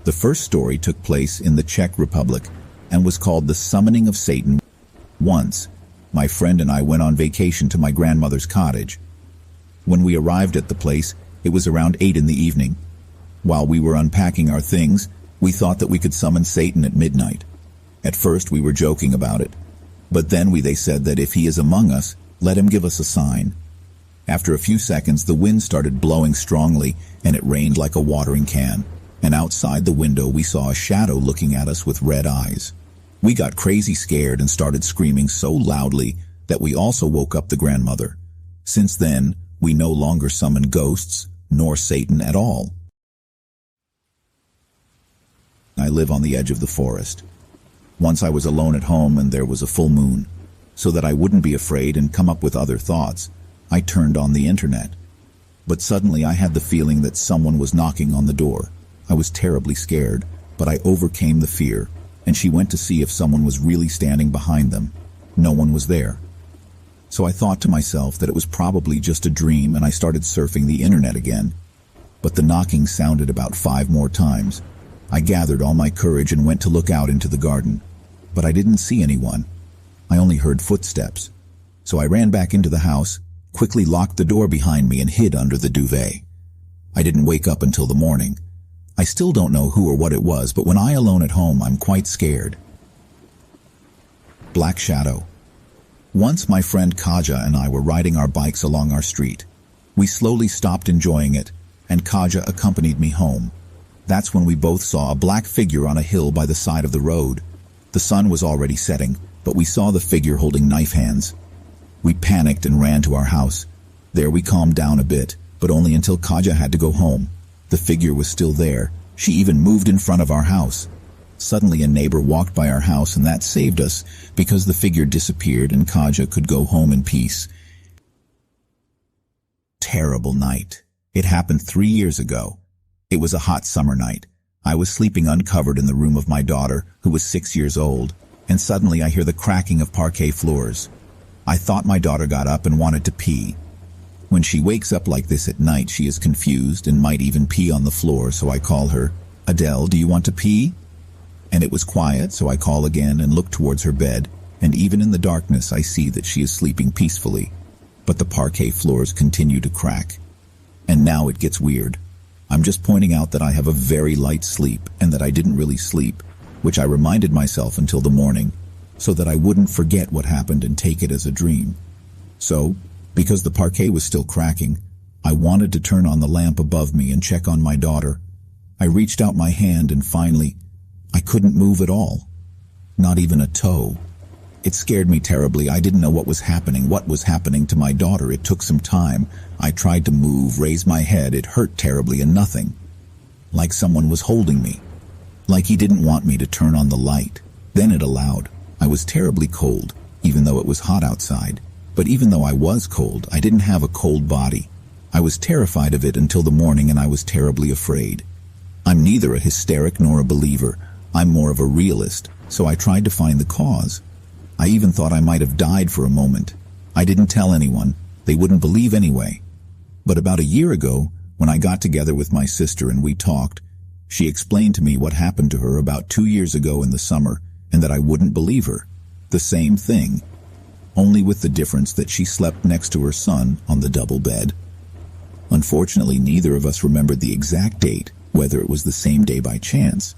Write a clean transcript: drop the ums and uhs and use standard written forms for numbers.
The first story took place in the Czech Republic and was called The Summoning of Satan. Once, my friend and I went on vacation to my grandmother's cottage. When we arrived at the place, it was around 8 in the evening. While we were unpacking our things, we thought that we could summon Satan at midnight. At first we were joking about it, but then they said that if he is among us, let him give us a sign. After a few seconds, the wind started blowing strongly, and it rained like a watering can, and outside the window we saw a shadow looking at us with red eyes. We got crazy scared and started screaming so loudly that we also woke up the grandmother. Since then, we no longer summon ghosts, nor Satan at all. I live on the edge of the forest. Once I was alone at home and there was a full moon. So that I wouldn't be afraid and come up with other thoughts, I turned on the internet. But suddenly I had the feeling that someone was knocking on the door. I was terribly scared, but I overcame the fear, and she went to see if someone was really standing behind them. No one was there. So I thought to myself that it was probably just a dream, and I started surfing the internet again. But the knocking sounded about 5 more times. I gathered all my courage and went to look out into the garden. But I didn't see anyone. I only heard footsteps. So I ran back into the house, quickly locked the door behind me and hid under the duvet. I didn't wake up until the morning. I still don't know who or what it was, but when I'm alone at home, I'm quite scared. Black Shadow. Once my friend Kaja and I were riding our bikes along our street. We slowly stopped enjoying it, and Kaja accompanied me home. That's when we both saw a black figure on a hill by the side of the road. The sun was already setting, but we saw the figure holding knife hands. We panicked and ran to our house. There we calmed down a bit, but only until Kaja had to go home. The figure was still there. She even moved in front of our house. Suddenly a neighbor walked by our house, and that saved us because the figure disappeared and Kaja could go home in peace. Terrible night. It happened 3 years ago. It was a hot summer night. I was sleeping uncovered in the room of my daughter, who was 6 years old, and suddenly I hear the cracking of parquet floors. I thought my daughter got up and wanted to pee. When she wakes up like this at night, she is confused and might even pee on the floor, so I call her, "Adele, do you want to pee?" And it was quiet, so I call again and look towards her bed, and even in the darkness I see that she is sleeping peacefully. But the parquet floors continue to crack. And now it gets weird. I'm just pointing out that I have a very light sleep and that I didn't really sleep, which I reminded myself until the morning, so that I wouldn't forget what happened and take it as a dream. So, because the parquet was still cracking, I wanted to turn on the lamp above me and check on my daughter. I reached out my hand and finally, I couldn't move at all. Not even a toe. It scared me terribly. I didn't know what was happening to my daughter. It took some time. I tried to move, raise my head. It hurt terribly and nothing. Like someone was holding me. Like he didn't want me to turn on the light. Then it allowed. I was terribly cold, even though it was hot outside. But even though I was cold, I didn't have a cold body. I was terrified of it until the morning, and I was terribly afraid. I'm neither a hysteric nor a believer. I'm more of a realist, so I tried to find the cause. I even thought I might have died for a moment. I didn't tell anyone. They wouldn't believe anyway. But about a year ago, when I got together with my sister and we talked, she explained to me what happened to her about 2 years ago in the summer, and that I wouldn't believe her. The same thing, only with the difference that she slept next to her son on the double bed. Unfortunately, neither of us remembered the exact date, whether it was the same day by chance.